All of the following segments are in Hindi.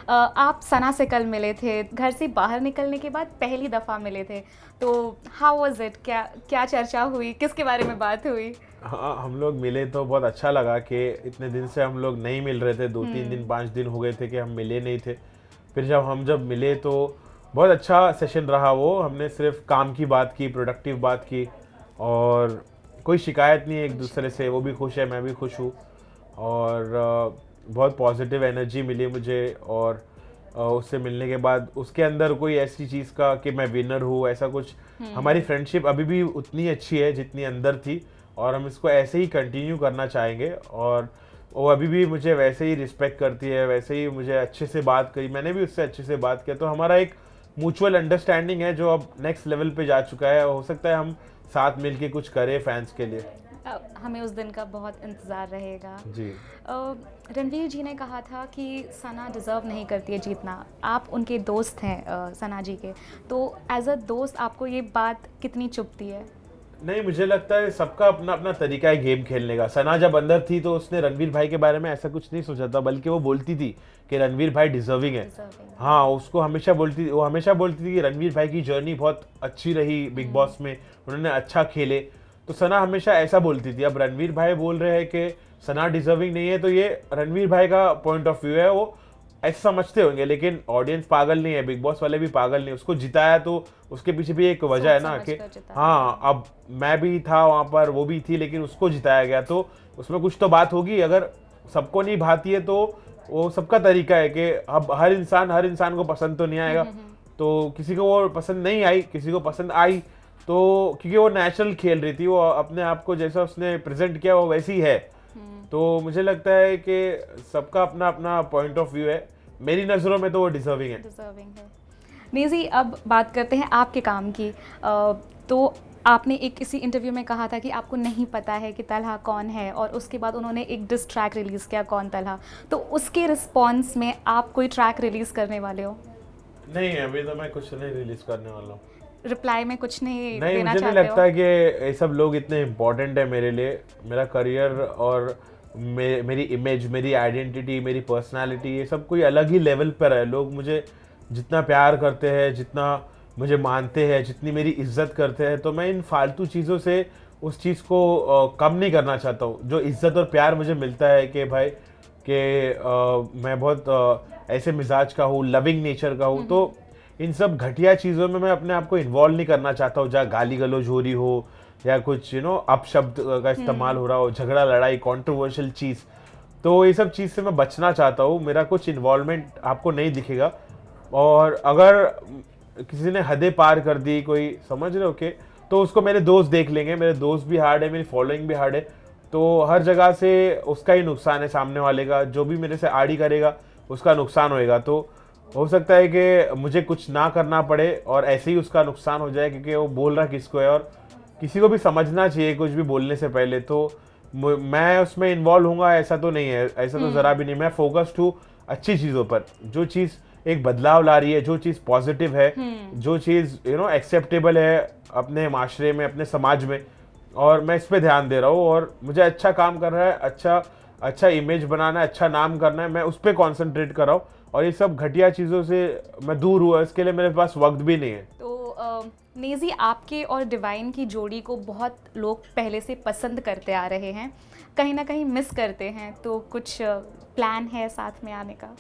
आप सना से कल मिले थे, घर से बाहर निकलने के बाद पहली दफ़ा मिले थे, तो हाउ वाज़ इट? क्या क्या चर्चा हुई, किसके बारे में बात हुई? हाँ, हम लोग मिले तो बहुत अच्छा लगा कि इतने दिन से हम लोग नहीं मिल रहे थे, 2-3 दिन 5 दिन हो गए थे कि हम मिले नहीं थे। फिर जब मिले तो बहुत अच्छा सेशन रहा वो। हमने सिर्फ काम की बात की, प्रोडक्टिव बात की, और कोई शिकायत नहीं है एक अच्छा। दूसरे से। वो भी खुश है, मैं भी खुश हूँ। और बहुत पॉजिटिव एनर्जी मिली मुझे। और उससे मिलने के बाद उसके अंदर कोई ऐसी चीज़ का कि मैं विनर हूँ, ऐसा कुछ। हमारी फ्रेंडशिप अभी भी उतनी अच्छी है जितनी अंदर थी, और हम इसको ऐसे ही कंटिन्यू करना चाहेंगे। और वो अभी भी मुझे वैसे ही रिस्पेक्ट करती है, वैसे ही मुझे अच्छे से बात करी, मैंने भी उससे अच्छे से बात किया। तो हमारा एक म्यूचुअल अंडरस्टैंडिंग है जो अब नेक्स्ट लेवल पे जा चुका है। हो सकता है हम साथ मिलके कुछ करें फैंस के लिए। हमें उस दिन का बहुत इंतज़ार रहेगा। जी। रणवीर जी ने कहा था कि सना डिज़र्व नहीं करती है जीतना। आप उनके दोस्त हैं सना जी के, तो एज़ अ दोस्त आपको ये बात कितनी चुभती है? नहीं, मुझे लगता है सबका अपना अपना तरीका है गेम खेलने का। सना जब अंदर थी तो उसने रणवीर भाई के बारे में ऐसा कुछ नहीं सोचा था, बल्कि वो बोलती थी कि रणवीर भाई डिजर्विंग है। डिज़र्विंग है। हाँ, उसको हमेशा बोलती थी कि रणवीर भाई की जर्नी बहुत अच्छी रही बिग बॉस में, उन्होंने अच्छा खेले। तो सना हमेशा ऐसा बोलती थी। अब रणवीर भाई बोल रहे हैं कि सना डिजर्विंग नहीं है, तो ये रणवीर भाई का पॉइंट ऑफ व्यू है, वो ऐसे समझते होंगे। लेकिन ऑडियंस पागल नहीं है, बिग बॉस वाले भी पागल नहीं। उसको जिताया तो उसके पीछे भी एक वजह सोच है ना समझ कि कर जिताया हाँ, है। अब मैं भी था वहां पर, वो भी थी, लेकिन उसको जिताया गया, तो उसमें कुछ तो बात होगी। अगर सबको नहीं भाती है तो वो सबका तरीका है कि अब हर इंसान को पसंद तो नहीं आएगा। तो किसी को वो पसंद नहीं आई, किसी को पसंद आई। तो क्योंकि वो नेचुरल खेल रही थी, वो अपने आप को जैसा उसने प्रेजेंट किया वो वैसी है। तो मुझे लगता है कि सबका अपना अपना पॉइंट ऑफ व्यू है। मेरी नज़रों में तो वो डिजर्विंग है। डिज़र्विंग है। नेज़ी, अब बात करते हैं आपके काम की। तो आपने एक किसी इंटरव्यू में कहा था कि आपको नहीं पता है कि तलहा कौन है, और उसके बाद उन्होंने एक डिस ट्रैक रिलीज़ किया, कौन तलहा। तो उसके रिस्पॉन्स में आप कोई ट्रैक रिलीज़ करने वाले हो? नहीं, अभी तो मैं कुछ नहीं रिलीज करने वाला हूँ। रिप्लाई में कुछ नहीं नहीं, देना मुझे नहीं चाहते हो? लगता है कि ये सब लोग इतने इम्पोर्टेंट है मेरे लिए। मेरा करियर और मेरी इमेज, मेरी आइडेंटिटी, मेरी पर्सनालिटी, ये सब कोई अलग ही लेवल पर है। लोग मुझे जितना प्यार करते हैं, जितना मुझे मानते हैं, जितनी मेरी इज्जत करते हैं, तो मैं इन फालतू चीज़ों से उस चीज़ को कम नहीं करना चाहता हूँ। जो इज्जत और प्यार मुझे मिलता है कि भाई कि मैं बहुत ऐसे मिजाज का हूँ, लविंग नेचर का हूँ, तो इन सब घटिया चीज़ों में मैं अपने आप को इन्वॉल्व नहीं करना चाहता हूँ, जहाँ गाली गलौज हो रही हो या कुछ अपशब्द का इस्तेमाल हो रहा हो, झगड़ा लड़ाई, कंट्रोवर्शियल चीज़। तो ये सब चीज़ से मैं बचना चाहता हूँ। मेरा कुछ इन्वॉल्वमेंट आपको नहीं दिखेगा। और अगर किसी ने हदें पार कर दी, कोई समझ रहे हो के, तो उसको मेरे दोस्त देख लेंगे। मेरे दोस्त भी हार्ड है, मेरी फॉलोइंग भी हार्ड है। तो हर जगह से उसका ही नुकसान है, सामने वाले का। जो भी मेरे से आड़ी करेगा उसका नुकसान होएगा। तो हो सकता है कि मुझे कुछ ना करना पड़े और ऐसे ही उसका नुकसान हो जाए, क्योंकि वो बोल रहा किसको है। और किसी को भी समझना चाहिए कुछ भी बोलने से पहले। तो मैं उसमें इन्वॉल्व होऊंगा ऐसा तो नहीं है, ऐसा तो ज़रा भी नहीं। मैं फोकस्ड हूँ अच्छी चीज़ों पर, जो चीज़ एक बदलाव ला रही है, जो चीज़ पॉजिटिव है, जो चीज़ एक्सेप्टेबल है अपने माशरे में, अपने समाज में। और मैं इस पे ध्यान दे रहा हूँ, और मुझे अच्छा काम कर रहा है, अच्छा अच्छा इमेज बनाना है, अच्छा नाम करना है, मैं उस पर कॉन्सेंट्रेट कर रहा हूँ। और ये सब घटिया चीज़ों से मैं दूर हुआ, इसके लिए मेरे पास वक्त भी नहीं है। तो नेज़ी, आपके और डिवाइन की जोड़ी को बहुत लोग पहले से पसंद करते आ रहे हैं, कहीं ना कहीं मिस करते हैं, तो कुछ प्लान है साथ में आने का?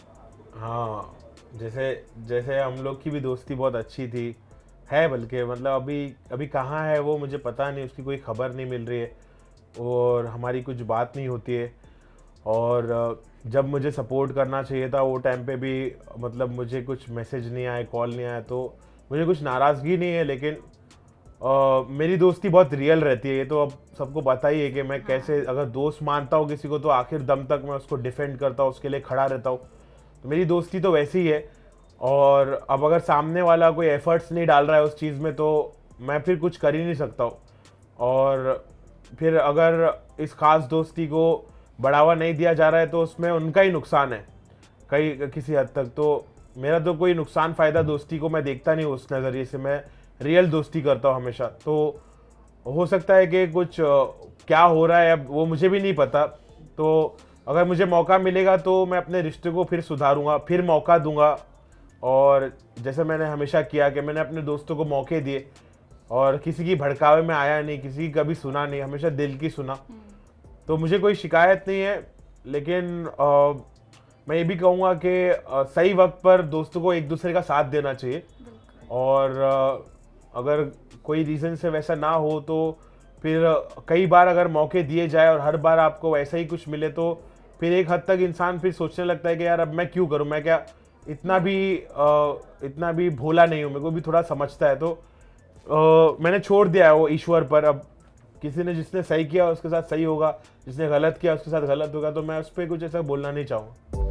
हाँ, जैसे जैसे हम लोग की भी दोस्ती बहुत अच्छी थी, है बल्कि, मतलब अभी अभी कहाँ है वो मुझे पता नहीं, उसकी कोई खबर नहीं मिल रही है, और हमारी कुछ बात नहीं होती है। और जब मुझे सपोर्ट करना चाहिए था वो टाइम पे भी, मतलब मुझे कुछ मैसेज नहीं आए, कॉल नहीं आया, तो मुझे कुछ नाराज़गी नहीं है। लेकिन मेरी दोस्ती बहुत रियल रहती है, ये तो अब सबको पता ही है कि मैं कैसे, अगर दोस्त मानता हूँ किसी को तो आखिर दम तक मैं उसको डिफेंड करता हूँ, उसके लिए खड़ा रहता हूँ। तो मेरी दोस्ती तो वैसी ही है। और अब अगर सामने वाला कोई एफर्ट्स नहीं डाल रहा है उस चीज़ में, तो मैं फिर कुछ कर ही नहीं सकता हूँ। और फिर अगर इस खास दोस्ती को बढ़ावा नहीं दिया जा रहा है तो उसमें उनका ही नुकसान है कई किसी हद तक। तो मेरा तो कोई नुकसान फ़ायदा दोस्ती को मैं देखता नहीं उस नज़रिए से। मैं रियल दोस्ती करता हूँ हमेशा। तो हो सकता है कि कुछ क्या हो रहा है अब वो मुझे भी नहीं पता। तो अगर मुझे मौका मिलेगा तो मैं अपने रिश्ते को फिर सुधारूंगा, फिर मौका दूंगा। और जैसे मैंने हमेशा किया कि मैंने अपने दोस्तों को मौके दिए और किसी की भड़कावे में आया नहीं, किसी की कभी सुना नहीं, हमेशा दिल की सुना। तो मुझे कोई शिकायत नहीं है, लेकिन मैं ये भी कहूँगा कि सही वक्त पर दोस्तों को एक दूसरे का साथ देना चाहिए। और अगर कोई रीज़न से वैसा ना हो तो फिर कई बार अगर मौके दिए जाए और हर बार आपको वैसा ही कुछ मिले तो फिर एक हद तक इंसान फिर सोचने लगता है कि यार अब मैं क्यों करूं, मैं क्या इतना भी भोला नहीं हूं, मेरे को भी थोड़ा समझता है। तो मैंने छोड़ दिया है वो ईश्वर पर। अब किसी ने जिसने सही किया उसके साथ सही होगा, जिसने गलत किया उसके साथ गलत होगा, तो मैं उस पर कुछ ऐसा बोलना नहीं चाहूँगा।